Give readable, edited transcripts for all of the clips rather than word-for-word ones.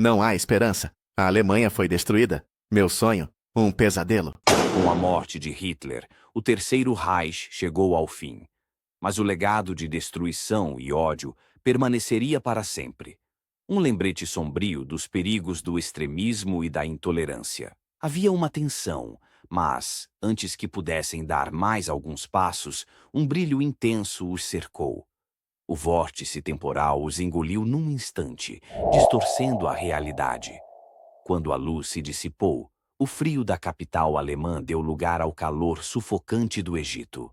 Não há esperança. A Alemanha foi destruída. Meu sonho, um pesadelo. Com a morte de Hitler, o Terceiro Reich chegou ao fim. Mas o legado de destruição e ódio permaneceria para sempre. Um lembrete sombrio dos perigos do extremismo e da intolerância. Havia uma tensão, mas, antes que pudessem dar mais alguns passos, um brilho intenso os cercou. O vórtice temporal os engoliu num instante, distorcendo a realidade. Quando a luz se dissipou, o frio da capital alemã deu lugar ao calor sufocante do Egito.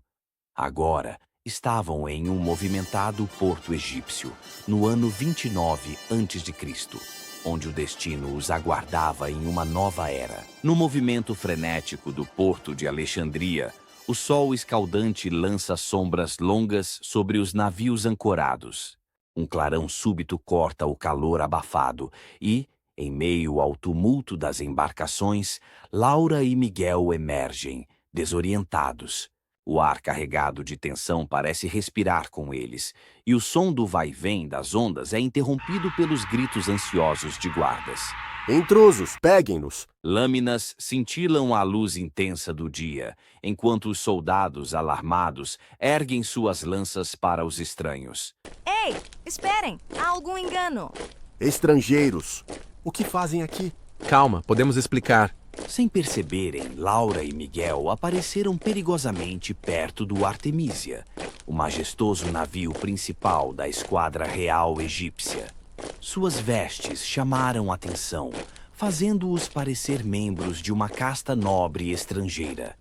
Agora, estavam em um movimentado porto egípcio, no ano 29 a.C., onde o destino os aguardava em uma nova era. No movimento frenético do porto de Alexandria, o sol escaldante lança sombras longas sobre os navios ancorados. Um clarão súbito corta o calor abafado e, em meio ao tumulto das embarcações, Laura e Miguel emergem, desorientados. O ar carregado de tensão parece respirar com eles, e o som do vai-vem das ondas é interrompido pelos gritos ansiosos de guardas. Intrusos, peguem-nos! Lâminas cintilam à luz intensa do dia, enquanto os soldados alarmados erguem suas lanças para os estranhos. Ei, esperem! Há algum engano! Estrangeiros! O que fazem aqui? Calma, podemos explicar. Sem perceberem, Laura e Miguel apareceram perigosamente perto do Artemísia, o majestoso navio principal da esquadra real egípcia. Suas vestes chamaram atenção, fazendo-os parecer membros de uma casta nobre estrangeira.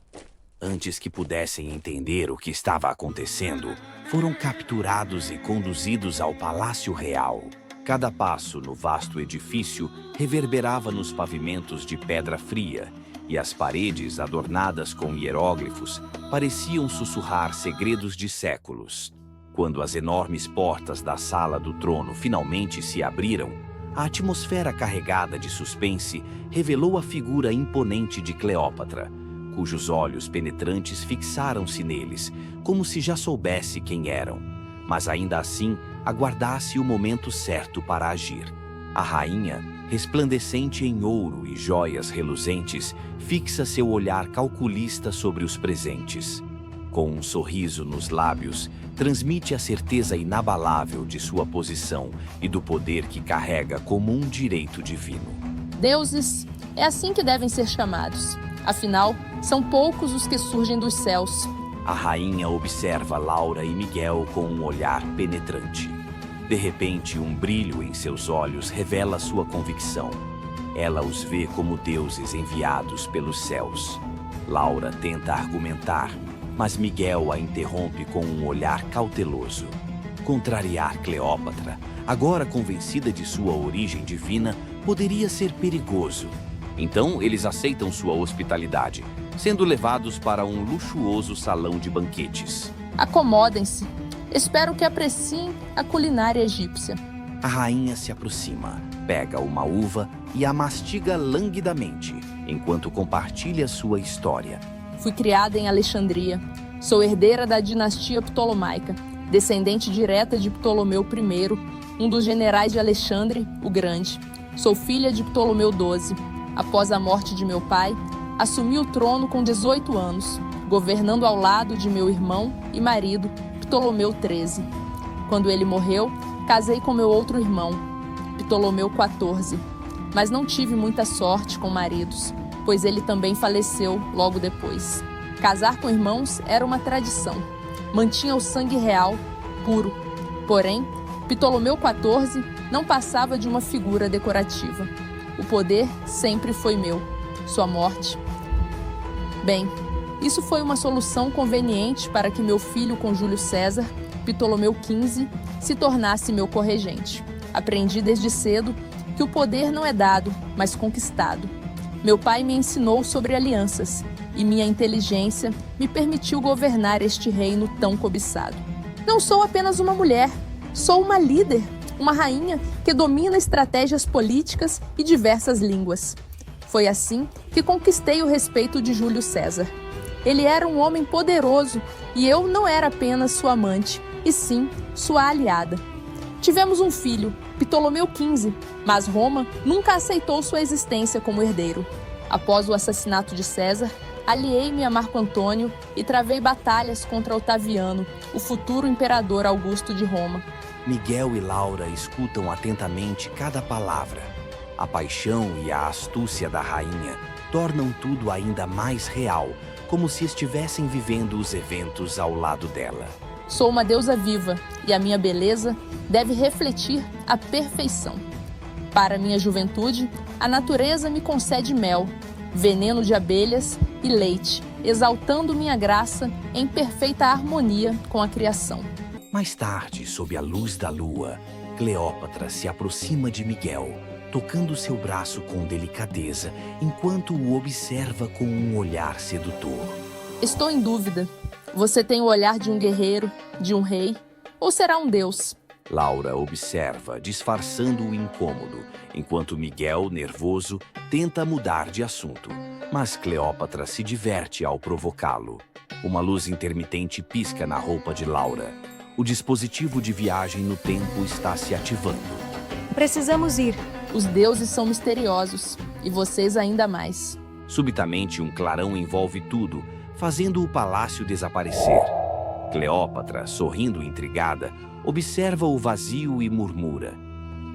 Antes que pudessem entender o que estava acontecendo, foram capturados e conduzidos ao Palácio Real. Cada passo no vasto edifício reverberava nos pavimentos de pedra fria, e as paredes, adornadas com hieróglifos, pareciam sussurrar segredos de séculos. Quando as enormes portas da sala do trono finalmente se abriram, a atmosfera carregada de suspense revelou a figura imponente de Cleópatra, cujos olhos penetrantes fixaram-se neles, como se já soubesse quem eram, mas ainda assim aguardasse o momento certo para agir. A rainha, resplandecente em ouro e joias reluzentes, fixa seu olhar calculista sobre os presentes. Com um sorriso nos lábios, transmite a certeza inabalável de sua posição e do poder que carrega como um direito divino. Deuses, é assim que devem ser chamados. Afinal, são poucos os que surgem dos céus. A rainha observa Laura e Miguel com um olhar penetrante. De repente, um brilho em seus olhos revela sua convicção. Ela os vê como deuses enviados pelos céus. Laura tenta argumentar, mas Miguel a interrompe com um olhar cauteloso. Contrariar Cleópatra, agora convencida de sua origem divina, poderia ser perigoso. Então, eles aceitam sua hospitalidade, sendo levados para um luxuoso salão de banquetes. Acomodem-se. Espero que apreciem a culinária egípcia. A rainha se aproxima, pega uma uva e a mastiga languidamente, enquanto compartilha sua história. Fui criada em Alexandria. Sou herdeira da dinastia ptolomaica, descendente direta de Ptolomeu I, um dos generais de Alexandre, o Grande. Sou filha de Ptolomeu XII. Após a morte de meu pai, assumi o trono com 18 anos, governando ao lado de meu irmão e marido, Ptolomeu XIII. Quando ele morreu, casei com meu outro irmão, Ptolomeu XIV, mas não tive muita sorte com maridos, pois ele também faleceu logo depois. Casar com irmãos era uma tradição, mantinha o sangue real, puro. Porém, Ptolomeu XIV não passava de uma figura decorativa. O poder sempre foi meu. Sua morte. Bem, isso foi uma solução conveniente para que meu filho com Júlio César, Ptolomeu XV, se tornasse meu corregente. Aprendi desde cedo que o poder não é dado, mas conquistado. Meu pai me ensinou sobre alianças e minha inteligência me permitiu governar este reino tão cobiçado. Não sou apenas uma mulher, sou uma líder, uma rainha que domina estratégias políticas e diversas línguas. Foi assim que conquistei o respeito de Júlio César. Ele era um homem poderoso e eu não era apenas sua amante, e sim sua aliada. Tivemos um filho, Ptolomeu XV, mas Roma nunca aceitou sua existência como herdeiro. Após o assassinato de César, aliei-me a Marco Antônio e travei batalhas contra Otaviano, o futuro imperador Augusto de Roma. Miguel e Laura escutam atentamente cada palavra. A paixão e a astúcia da rainha tornam tudo ainda mais real, como se estivessem vivendo os eventos ao lado dela. Sou uma deusa viva e a minha beleza deve refletir a perfeição. Para minha juventude, a natureza me concede mel, veneno de abelhas e leite, exaltando minha graça em perfeita harmonia com a criação. Mais tarde, sob a luz da lua, Cleópatra se aproxima de Miguel, tocando seu braço com delicadeza, enquanto o observa com um olhar sedutor. Estou em dúvida. Você tem o olhar de um guerreiro, de um rei, ou será um deus? Laura observa, disfarçando o incômodo, enquanto Miguel, nervoso, tenta mudar de assunto. Mas Cleópatra se diverte ao provocá-lo. Uma luz intermitente pisca na roupa de Laura. O dispositivo de viagem no tempo está se ativando. Precisamos ir. Os deuses são misteriosos, e vocês ainda mais. Subitamente, um clarão envolve tudo, fazendo o palácio desaparecer. Cleópatra, sorrindo intrigada, observa o vazio e murmura: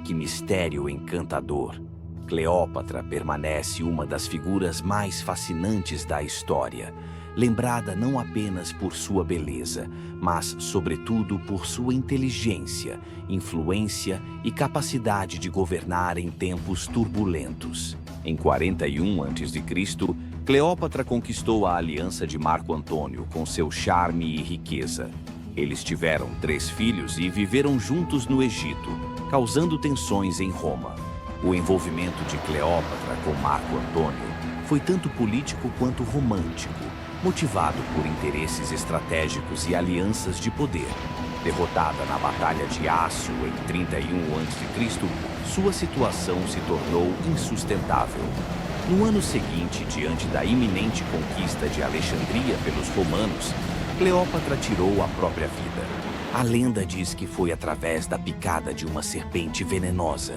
que mistério encantador! Cleópatra permanece uma das figuras mais fascinantes da história, lembrada não apenas por sua beleza, mas, sobretudo, por sua inteligência, influência e capacidade de governar em tempos turbulentos. Em 41 a.C., Cleópatra conquistou a aliança de Marco Antônio com seu charme e riqueza. Eles tiveram 3 filhos e viveram juntos no Egito, causando tensões em Roma. O envolvimento de Cleópatra com Marco Antônio foi tanto político quanto romântico, motivado por interesses estratégicos e alianças de poder. Derrotada na Batalha de Ácio em 31 a.C., sua situação se tornou insustentável. No ano seguinte, diante da iminente conquista de Alexandria pelos romanos, Cleópatra tirou a própria vida. A lenda diz que foi através da picada de uma serpente venenosa.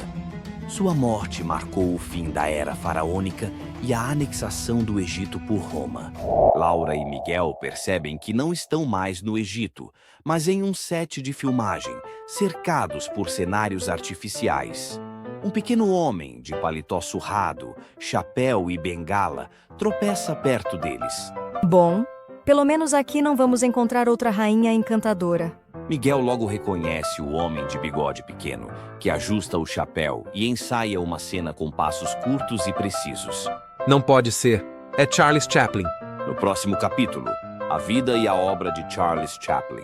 Sua morte marcou o fim da era faraônica e a anexação do Egito por Roma. Laura e Miguel percebem que não estão mais no Egito, mas em um set de filmagem, cercados por cenários artificiais. Um pequeno homem de paletó surrado, chapéu e bengala tropeça perto deles. Bom, pelo menos aqui não vamos encontrar outra rainha encantadora. Miguel logo reconhece o homem de bigode pequeno, que ajusta o chapéu e ensaia uma cena com passos curtos e precisos. Não pode ser. É Charles Chaplin. No próximo capítulo, a vida e a obra de Charles Chaplin.